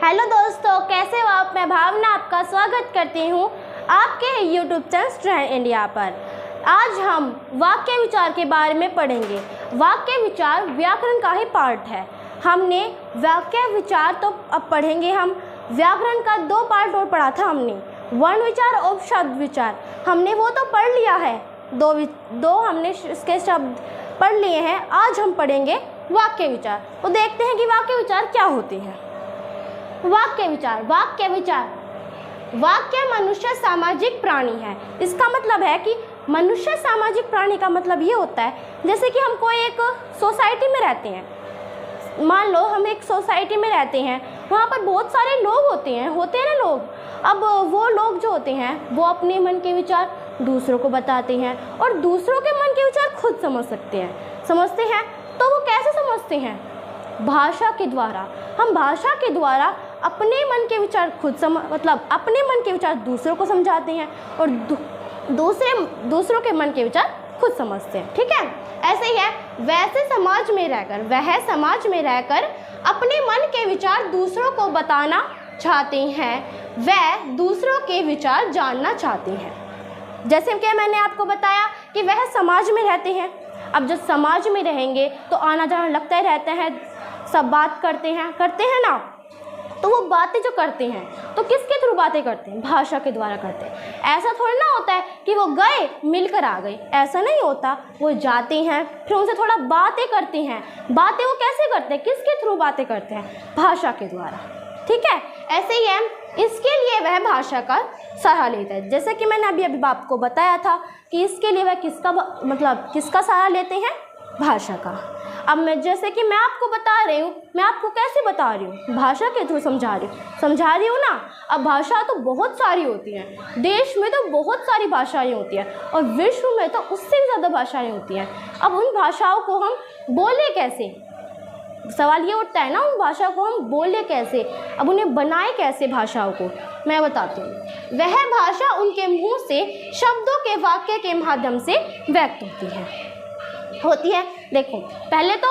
Hello दोस्तों, कैसे हो आप। मैं भावना आपका स्वागत करती हूँ आपके यूट्यूब चैनल स्टूडेंट इंडिया पर। आज हम वाक्य विचार के बारे में पढ़ेंगे। वाक्य विचार व्याकरण का ही पार्ट है। हमने वाक्य विचार तो अब पढ़ेंगे हम। व्याकरण का 2 पार्ट और पढ़ा था हमने, वर्ण विचार और शब्द विचार। हमने वो तो पढ़ लिया है, दो हमने इसके शब्द पढ़ लिए हैं। आज हम पढ़ेंगे वाक्य विचार। तो देखते हैं कि वाक्य विचार क्या होते हैं। वाक्य विचार वाक्य मनुष्य सामाजिक प्राणी है। इसका मतलब है कि मनुष्य सामाजिक प्राणी का मतलब ये होता है, जैसे कि हम कोई एक सोसाइटी में रहते हैं। मान लो हम एक सोसाइटी में रहते हैं, वहाँ पर बहुत सारे लोग होते हैं ना लोग। अब वो लोग जो होते हैं वो अपने मन के विचार दूसरों को बताते हैं और दूसरों के मन के विचार खुद समझते हैं। तो वो कैसे समझते हैं? भाषा के द्वारा। हम भाषा के द्वारा अपने मन के विचार अपने मन के विचार दूसरों को समझाते हैं और दूसरों के मन के विचार खुद समझते हैं। ठीक है, ऐसे ही है। वह समाज में रहकर अपने मन के विचार दूसरों को बताना चाहते हैं। वह दूसरों के विचार जानना चाहते हैं। जैसे कि मैंने आपको बताया कि वह समाज में रहते हैं। अब जब समाज में रहेंगे तो आना जाना लगता ही रहता है, सब बात करते हैं ना। तो वो बातें जो करते हैं तो किसके थ्रू बातें करते हैं? भाषा के द्वारा करते हैं। ऐसा थोड़ी ना होता है कि वो गए मिलकर आ गए, ऐसा नहीं होता। वो जाते हैं, फिर उनसे थोड़ा बातें करते हैं। बातें वो कैसे करते हैं? किसके थ्रू बातें करते हैं? भाषा के द्वारा। ठीक है, ऐसे ही है। इसके लिए वह भाषा का सहारा लेता है। जैसे कि मैंने अभी आपको बताया था कि इसके लिए वह किसका सहारा लेते हैं? भाषा का। अब जैसे कि मैं आपको बता रही हूँ, मैं आपको कैसे बता रही हूँ? भाषा के थ्रू समझा रही हूँ ना। अब भाषा तो बहुत सारी होती हैं, देश में तो बहुत सारी भाषाएं होती हैं और विश्व में तो उससे भी ज़्यादा भाषाएं होती हैं। अब उन भाषाओं को हम बोले कैसे? सवाल ये उठता है ना, उन भाषा को हम बोले कैसे? अब उन्हें बनाए कैसे भाषाओं को? मैं बताती हूँ। वह भाषा उनके मुंह से शब्दों के वाक्य के माध्यम से व्यक्त होती है। देखो, पहले तो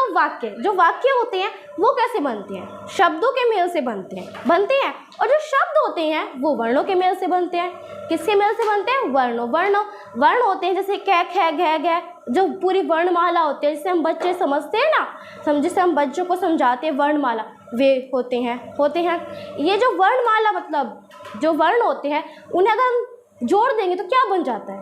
जो वाक्य होते हैं वो कैसे बनते हैं? शब्दों के मेल से बनते हैं। और जो शब्द होते हैं वो वर्णों के मेल से बनते हैं। किसके मेल से बनते हैं? वर्ण होते हैं, जैसे कै ख घ घ, जो पूरी वर्णमाला होती है, जिसे हम बच्चे समझते हैं ना, जिसे हम बच्चों को समझाते हैं वर्णमाला, वे होते हैं। ये जो वर्णमाला जो वर्ण होते हैं, उन्हें अगर हम जोड़ देंगे तो क्या बन जाता है?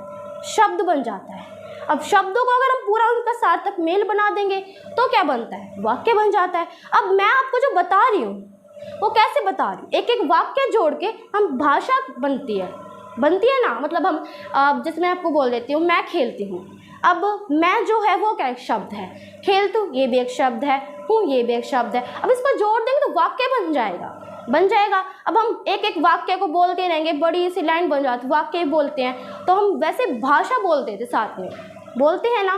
शब्द बन जाता है। अब शब्दों को अगर हम पूरा उनका सार्थक मेल बना देंगे तो क्या बनता है? वाक्य बन जाता है। अब मैं आपको जो बता रही हूँ वो कैसे बता रही हूँ? एक वाक्य जोड़ के हम भाषा बनती है ना। मतलब हम जैसे मैं आपको बोल देती हूँ, मैं खेलती हूँ। अब मैं जो है वो क्या एक शब्द है, खेलतू ये भी एक शब्द है, हूँ ये भी एक शब्द है। अब इसको जोड़ देंगे तो वाक्य बन जाएगा। अब हम एक वाक्य को बोलते रहेंगे, बड़ी सी लाइन बन जाती, वाक्य बोलते हैं। तो हम वैसे भाषा बोलते थे, साथ में बोलते हैं ना।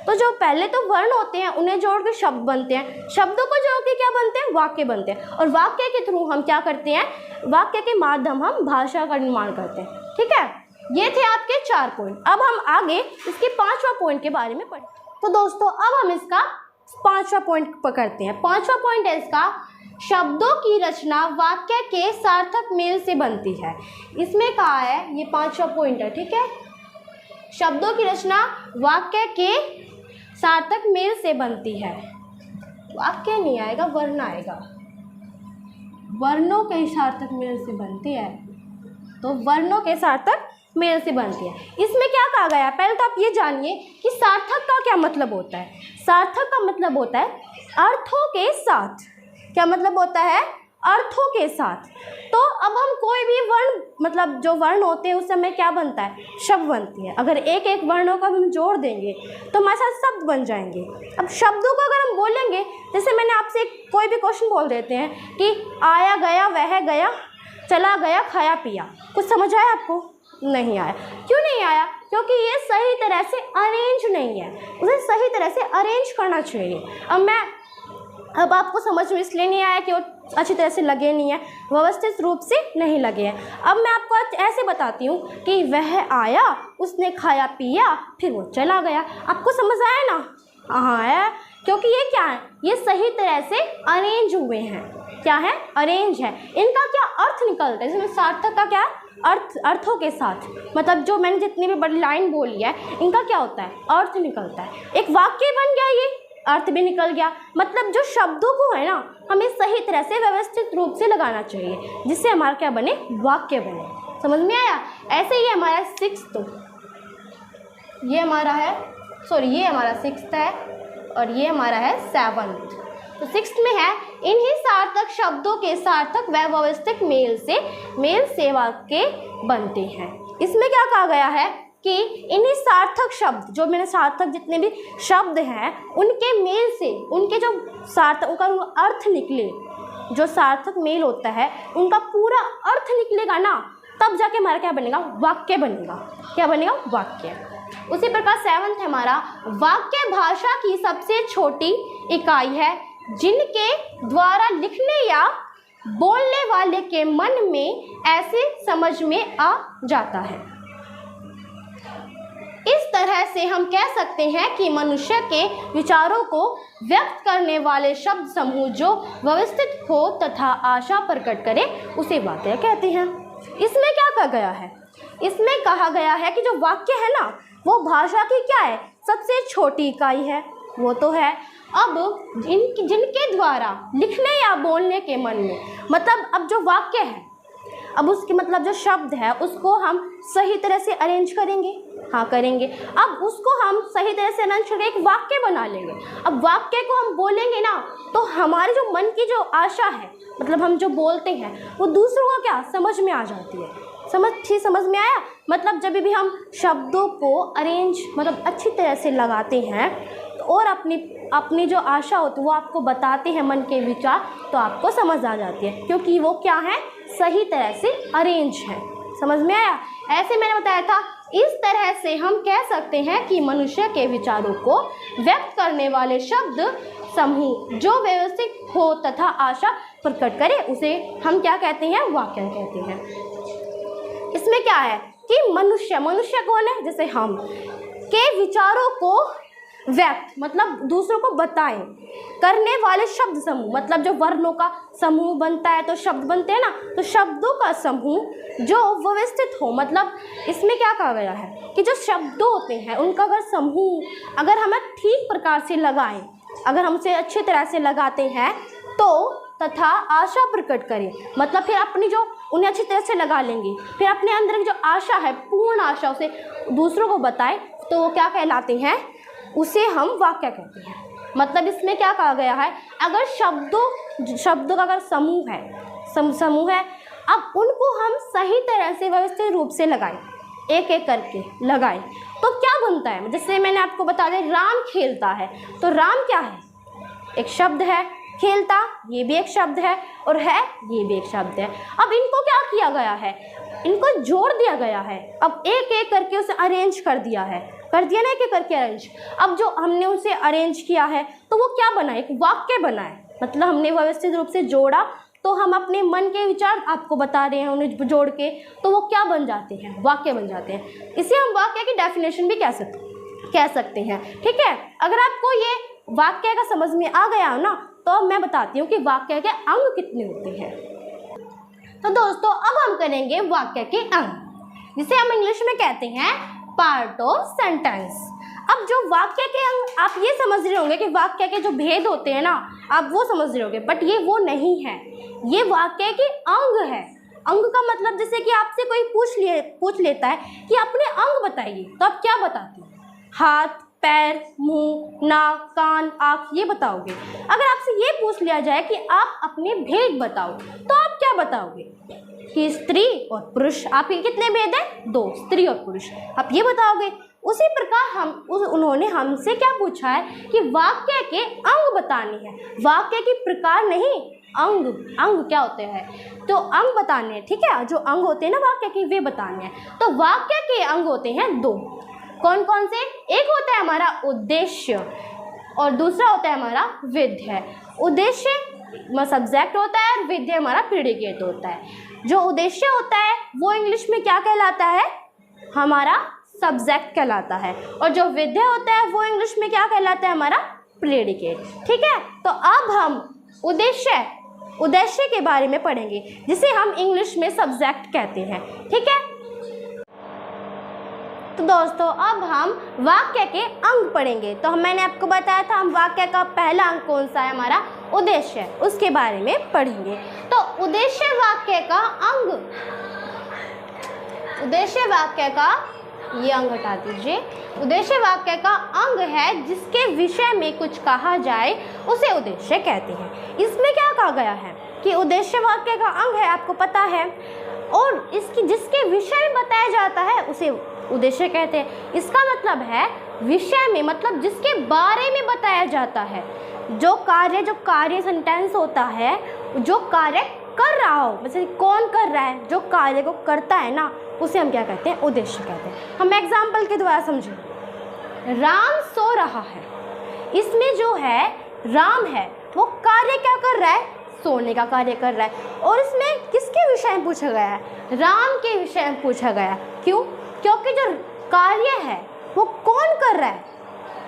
तो जो पहले तो वर्ण होते हैं उन्हें जोड़ के शब्द बनते हैं, शब्दों को जोड़ के क्या बनते हैं? वाक्य बनते हैं। और वाक्य के थ्रू हम क्या करते हैं? वाक्य के माध्यम हम भाषा का निर्माण करते हैं। ठीक है, ये थे आपके 4 पॉइंट। अब हम आगे इसके 5वां पॉइंट के बारे में पढ़ें। तो दोस्तों, अब हम इसका 5वां पॉइंट पकड़ते हैं। 5वां पॉइंट है इसका, शब्दों की रचना वाक्य के सार्थक मेल से बनती है। इसमें कहा है, ये 5वां पॉइंट है। ठीक है, शब्दों की रचना वाक्य के सार्थक मेल से बनती है। वाक्य नहीं आएगा, वर्ण आएगा। वर्णों के सार्थक मेल से बनती है, तो वर्णों के सार्थक मेल से बनती है। इसमें क्या कहा गया? पहले तो आप ये जानिए कि सार्थक का क्या मतलब होता है। सार्थक का मतलब होता है अर्थों के साथ। क्या मतलब होता है? अर्थों के साथ। तो अब हम कोई भी वर्ण जो वर्ण होते हैं उस समय क्या बनता है? शब्द बनती है। अगर एक वर्णों को हम जोड़ देंगे तो हमारे साथ शब्द बन जाएंगे। अब शब्दों को अगर हम बोलेंगे, जैसे मैंने आपसे कोई भी क्वेश्चन बोल देते हैं कि आया गया, वह गया, चला गया, खाया पिया। कुछ समझ आया आपको? नहीं आया। क्यों नहीं आया? क्योंकि ये सही तरह से अरेंज नहीं है। उसे सही तरह से अरेंज करना चाहिए। अब आपको समझ में इसलिए नहीं आया कि वो अच्छी तरह से लगे नहीं है, व्यवस्थित रूप से नहीं लगे हैं। अब मैं आपको ऐसे बताती हूँ कि वह आया, उसने खाया पिया, फिर वो चला गया। आपको समझ आया ना? हाँ आया। क्योंकि ये क्या है, ये सही तरह से अरेंज हुए हैं। क्या है, अरेंज है। इनका क्या अर्थ निकलता है, इसमें सार्थक का क्या अर्थों के साथ, मतलब जो मैंने जितनी भी बड़ी लाइन बोली है इनका क्या होता है, अर्थ निकलता है। एक वाक्य बन गया, ये अर्थ भी निकल गया। मतलब जो शब्दों को है ना हमें सही तरह से व्यवस्थित रूप से लगाना चाहिए जिससे हमारा क्या बने, वाक्य बने। समझ में आया। ऐसे ही हमारा सिक्स्थ, ये हमारा है, सॉरी ये हमारा सिक्स्थ है और ये हमारा है सेवंथ। तो सिक्स्थ में है, इन्हीं सार्थक शब्दों के सार्थक व व्यवस्थित मेल से वाक्य बनते हैं। इसमें क्या कहा गया है कि इन्हीं सार्थक शब्द, जो मैंने सार्थक जितने भी शब्द हैं उनके मेल से, उनके जो सार्थक उनका अर्थ निकले, जो सार्थक मेल होता है उनका पूरा अर्थ निकलेगा ना, तब जाके हमारा क्या बनेगा, वाक्य बनेगा। क्या बनेगा, वाक्य। उसी प्रकार सेवंथ है हमारा, वाक्य भाषा की सबसे छोटी इकाई है जिनके द्वारा लिखने या बोलने वाले के मन में ऐसे समझ में आ जाता है। इस तरह से हम कह सकते हैं कि मनुष्य के विचारों को व्यक्त करने वाले शब्द समूह जो व्यवस्थित हो तथा आशा प्रकट करे उसे वाक्य कहते हैं। इसमें क्या कहा गया है, इसमें कहा गया है कि जो वाक्य है ना वो भाषा की क्या है, सबसे छोटी इकाई है। वो तो है। अब जिनके द्वारा लिखने या बोलने के मन में, मतलब अब जो वाक्य है, अब उसके मतलब जो शब्द है उसको हम सही तरह से अरेंज करेंगे। हाँ करेंगे। अब उसको हम सही तरह से अरेंज करके एक वाक्य बना लेंगे। अब वाक्य को हम बोलेंगे ना तो हमारे जो मन की जो आशा है, मतलब हम जो बोलते हैं वो दूसरों को क्या समझ में आ जाती है। समझ में आया। मतलब जब भी हम शब्दों को अरेंज मतलब अच्छी तरह से लगाते हैं और अपनी जो आशा होती है वो आपको बताते हैं, मन के विचार, तो आपको समझ आ जाती है क्योंकि वो क्या है, सही तरह से अरेंज है। समझ में आया। ऐसे मैंने बताया था। इस तरह से हम कह सकते हैं कि मनुष्य के विचारों को व्यक्त करने वाले शब्द समूह जो व्यवस्थित हो तथा आशा प्रकट करे उसे हम क्या कहते हैं, वाक्य कहते हैं। इसमें क्या है कि मनुष्य कौन है, जैसे हम के विचारों को व्यक्त मतलब दूसरों को बताएं करने वाले शब्द समूह, मतलब जो वर्णों का समूह बनता है तो शब्द बनते हैं ना, तो शब्दों का समूह जो व्यवस्थित हो। मतलब इसमें क्या कहा गया है कि जो शब्द होते हैं उनका अगर समूह अगर हमें ठीक प्रकार से लगाएं, अगर हम उसे अच्छी तरह से लगाते हैं तो तथा आशा प्रकट करें, मतलब फिर अपनी जो उन्हें अच्छी तरह से लगा लेंगे, फिर अपने अंदर की जो आशा है, पूर्ण आशा, उसे दूसरों को बताएं तो वो क्या कहलाते हैं, उसे हम वाक्य कहते हैं। मतलब इसमें क्या कहा गया है, अगर शब्दों का अगर समूह है, अब उनको हम सही तरह से व्यवस्थित रूप से लगाएं, एक एक करके लगाएं तो क्या बनता है। जैसे मैंने आपको बता दिया, राम खेलता है, तो राम क्या है, एक शब्द है, खेलता ये भी एक शब्द है और है ये भी एक शब्द है। अब इनको क्या किया गया है, इनको जोड़ दिया गया है। अब एक एक करके उसे अरेंज कर दिया ना, एक एक करके अरेंज। अब जो हमने उसे अरेंज किया है तो वो क्या बना, एक वाक्य बना है। मतलब हमने व्यवस्थित रूप से जोड़ा तो हम अपने मन के विचार आपको बता रहे हैं, उन्हें जोड़ के तो वो क्या बन जाते हैं, वाक्य बन जाते हैं। इसे हम वाक्य की डेफिनेशन भी कह सकते हैं। ठीक है। अगर आपको ये वाक्य का समझ में आ गया हो ना तो मैं बताती हूँ कि वाक्य के अंग कितने होते हैं। तो दोस्तों अब हम करेंगे वाक्य के अंग, जिसे हम इंग्लिश में कहते हैं पार्ट ऑफ सेंटेंस। अब जो वाक्य के अंग, आप ये समझ रहे होंगे कि वाक्य के जो भेद होते हैं ना, आप वो समझ रहे होंगे, बट ये वो नहीं है, ये वाक्य के अंग है। अंग का मतलब जैसे कि आपसे कोई पूछ लेता है कि अपने अंग बताइए, तो आप क्या बताते हैं, हाथ, पैर, मुंह, नाक, कान, आँख, ये बताओगे। अगर आपसे ये पूछ लिया जाए कि आप अपने भेद बताओ, तो आप क्या बताओगे कि स्त्री और पुरुष, आपके कितने भेद हैं, 2, स्त्री और पुरुष, आप ये बताओगे। उसी प्रकार उन्होंने हमसे क्या पूछा है कि वाक्य के अंग बताने हैं, वाक्य के प्रकार नहीं, अंग क्या होते हैं, तो अंग बताने हैं। ठीक है। जो अंग होते हैं ना वाक्य के, वे बताने हैं। तो वाक्य के अंग होते हैं 2। कौन कौन से, एक होता है हमारा उद्देश्य और दूसरा होता है हमारा विधेय। उद्देश्य सब्जेक्ट होता है और विधेय हमारा प्रेडिकेट होता है। जो उद्देश्य होता है वो इंग्लिश में क्या कहलाता है, हमारा सब्जेक्ट कहलाता है, और जो विधेय होता है वो इंग्लिश में क्या कहलाता है, हमारा प्रेडिकेट। ठीक है, तो अब हम उद्देश्य के बारे में पढ़ेंगे, जिसे हम इंग्लिश में सब्जेक्ट कहते हैं। ठीक है, तो दोस्तों अब हम वाक्य के अंग पढ़ेंगे। तो मैंने आपको बताया था हम वाक्य का पहला अंग कौन सा है, हमारा उद्देश्य, उसके बारे में पढ़ेंगे। तो उद्देश्य वाक्य का अंग, उद्देश्य वाक्य का ये अंग हटा दीजिए। उद्देश्य वाक्य का अंग है जिसके विषय में कुछ कहा जाए, उसे उद्देश्य कहते हैं। इसमें क्या कहा गया है कि उद्देश्य वाक्य का अंग है, आपको पता है, और इसकी जिसके विषय में बताया जाता है उसे उद्देश्य कहते हैं। इसका मतलब है विषय में, मतलब जिसके बारे में बताया जाता है, जो कार्य सेंटेंस होता है, जो कार्य कर रहा हो, जैसे कौन कर रहा है, जो कार्य को करता है ना, उसे हम क्या कहते हैं, उद्देश्य कहते हैं। हम एग्जाम्पल के द्वारा समझें। राम सो रहा है, इसमें जो है राम है वो कार्य क्या कर रहा है, सोने का कार्य कर रहा है। और इसमें किसके विषय में पूछा गया है, राम के विषय में पूछा गया। क्यों? क्योंकि जो कार्य है वो कौन कर रहा है,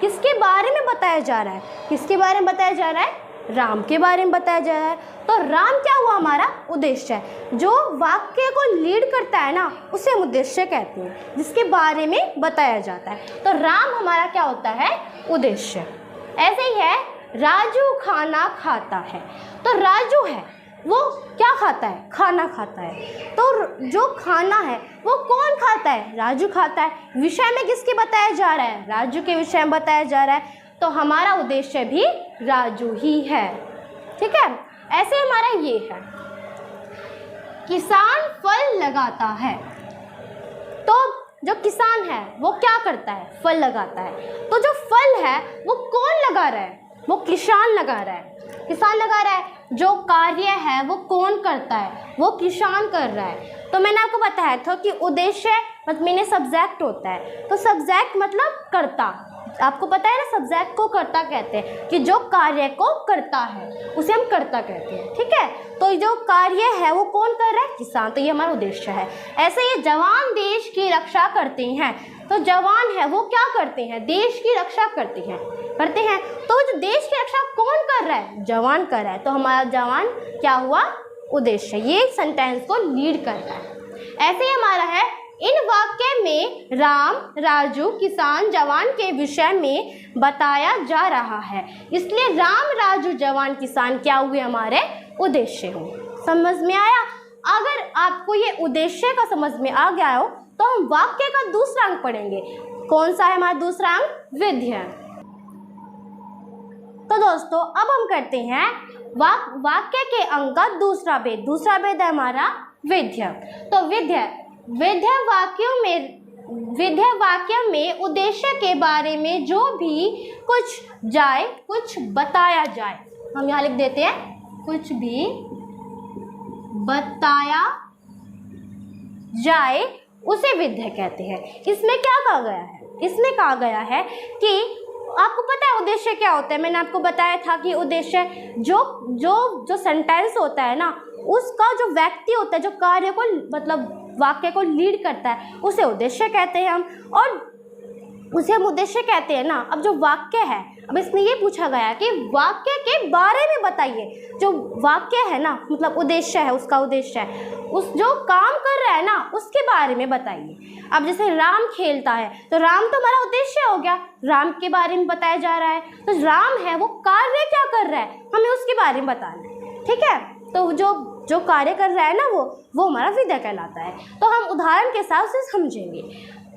किसके बारे में बताया जा रहा है, किसके बारे में बताया जा रहा है, राम के बारे में बताया जा रहा है। तो राम क्या हुआ, हमारा उद्देश्य है। जो वाक्य को लीड करता है ना, उसे हम उद्देश्य कहते हैं, जिसके बारे में बताया जाता है। तो राम हमारा क्या होता है, उद्देश्य। ऐसे ही है राजू खाना खाता है, तो राजू है वो क्या खाता है, खाना खाता है। तो जो खाना है वो कौन खाता है, राजू खाता है। विषय में किसके बताया जा रहा है, राजू के विषय में बताया जा रहा है। तो हमारा उद्देश्य भी राजू ही है। ठीक है, ऐसे हमारा ये है, किसान फल लगाता है। तो जो किसान है वो क्या करता है, फल लगाता है। तो जो फल है वो कौन लगा रहा है, वो किसान लगा रहा है, किसान लगा रहा है। जो कार्य है वो कौन करता है, वो किसान कर रहा है। तो मैंने आपको बताया था कि उद्देश्य मतलब मैंने सब्जेक्ट होता है, तो सब्जेक्ट मतलब कर्ता। आपको पता है ना, सब्जेक्ट को कर्ता कहते हैं, कि जो कार्य को करता है उसे हम कर्ता कहते हैं। ठीक है, तो जो कार्य है वो कौन कर रहा है, किसान। तो ये हमारा उद्देश्य है। ऐसे ये जवान देश की रक्षा करते हैं, तो जवान है वो क्या करते हैं, देश की रक्षा करते हैं। तो जो देश की रक्षा कौन कर रहा है, जवान कर रहा है। तो हमारा जवान क्या हुआ, उद्देश्य। ये सेंटेंस को लीड करता है। ऐसे ही हमारा है, इन वाक्य में राम, राजू, किसान, जवान के विषय में बताया जा रहा है, इसलिए राम, राजू, जवान, किसान क्या हुए, हमारे उद्देश्य हो। समझ में आया? अगर आपको ये उद्देश्य का समझ में आ गया हो तो हम वाक्य का दूसरा अंग पढ़ेंगे। कौन सा है हमारा दूसरा अंग, विधेय। तो दोस्तों अब हम करते हैं वाक्य के अंग का दूसरा भेद। दूसरा भेद है हमारा विधेय। तो विधेय वाक्यों में उद्देश्य के बारे में जो भी कुछ बताया जाए, हम यहाँ लिख देते हैं, कुछ भी बताया जाए उसे विधेय कहते हैं। इसमें क्या कहा गया है, इसमें कहा गया है कि आपको पता है उद्देश्य क्या होता है। मैंने आपको बताया था कि उद्देश्य जो सेंटेंस होता है ना, उसका जो व्यक्ति होता है, जो कार्य को मतलब वाक्य को लीड करता है, उसे उद्देश्य कहते हैं हम, और उसे हम उद्देश्य कहते हैं ना। अब जो वाक्य है, अब इसमें ये पूछा गया कि वाक्य के बारे में बताइए। जो वाक्य है ना, मतलब उद्देश्य है, उसका उद्देश्य है, उस जो काम कर रहा है ना, उसके बारे में बताइए। अब जैसे राम खेलता है, तो राम तो हमारा उद्देश्य हो गया, राम के बारे में बताया जा रहा है। तो राम है वो कार्य क्या कर रहा है, हमें उसके बारे में बताना है। ठीक है, तो जो कार्य कर रहा है ना, वो हमारा विधेय कहलाता है। तो हम उदाहरण के साथ उसे समझेंगे।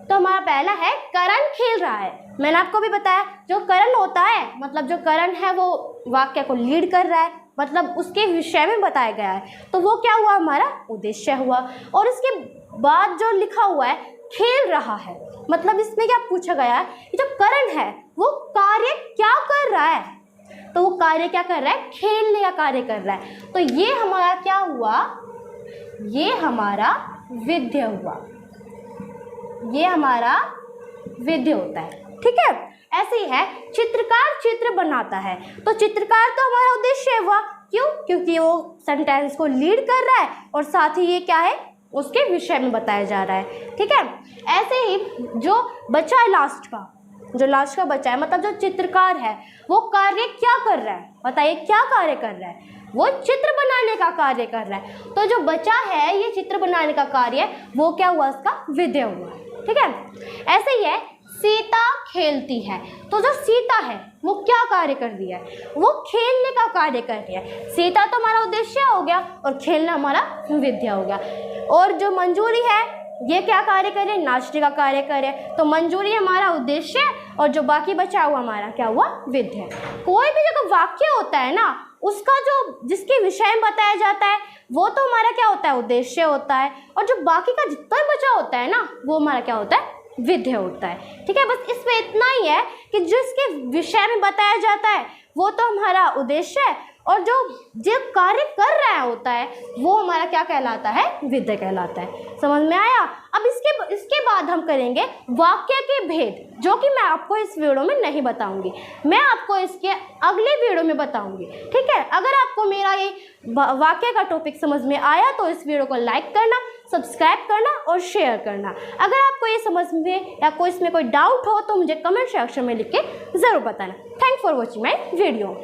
तो हमारा पहला है, करण खेल रहा है। मैंने आपको भी बताया, जो करण होता है, मतलब जो करण है वो वाक्य को लीड कर रहा है, मतलब उसके विषय में बताया गया है, तो वो क्या हुआ, हमारा उद्देश्य हुआ। और इसके बाद जो लिखा हुआ है, खेल रहा है, मतलब इसमें क्या पूछा गया है कि जो करण है वो कार्य क्या कर रहा है, तो वो कार्य क्या कर रहा है, खेलने का कार्य कर रहा है। तो ये हमारा क्या हुआ, ये हमारा विधेय हुआ, ये हमारा विधेय होता है। ठीक है, ऐसे ही है, चित्रकार चित्र बनाता है, तो चित्रकार तो हमारा उद्देश्य हुआ। क्यों? क्योंकि वो सेंटेंस को लीड कर रहा है और साथ ही ये क्या है, उसके विषय में बताया जा रहा है। ठीक है, ऐसे ही जो बचा है लास्ट का, जो लास्ट का बचा है, मतलब जो चित्रकार है वो कार्य क्या कर रहा है, बताइए क्या कार्य कर रहा है, वो चित्र बनाने का कार्य कर रहा है। तो जो बचा है ये चित्र बनाने का कार्य, वो क्या हुआ, उसका विधेय हुआ। ठीक है, ऐसे ही है सीता खेलती है, तो जो सीता है वो क्या कार्य कर रही है, वो खेलने का कार्य कर रही है। सीता तो हमारा उद्देश्य हो गया और खेलना हमारा विधेय हो गया। और जो मंजूरी है ये क्या कार्य करे, नाचने का कार्य करे। तो मंजूरी हमारा उद्देश्य और जो बाकी बचा हुआ हमारा क्या हुआ, विधेय। कोई भी जगह वाक्य होता है ना, उसका जो जिसके विषय में बताया जाता है वो तो हमारा क्या होता है, उद्देश्य होता है, और जो बाकी का जितना बचा होता है ना वो हमारा क्या होता है, विधेय होता है। ठीक है, बस इसमें इतना ही है कि जिसके विषय में बताया जाता है वो तो हमारा उद्देश्य है, और जो कार्य कर रहा होता है वो हमारा क्या कहलाता है, विधेय कहलाता है। समझ में आया। अब इसके बाद हम करेंगे वाक्य के भेद, जो कि मैं आपको इस वीडियो में नहीं बताऊंगी, मैं आपको इसके अगले वीडियो में बताऊंगी। ठीक है, अगर आपको मेरा ये वाक्य का टॉपिक समझ में आया तो इस वीडियो को लाइक करना, सब्सक्राइब करना और शेयर करना। अगर आपको ये समझ में या कोई इसमें कोई डाउट हो तो मुझे कमेंट सेक्शन में लिख के ज़रूर बताना। Thanks for watching my video.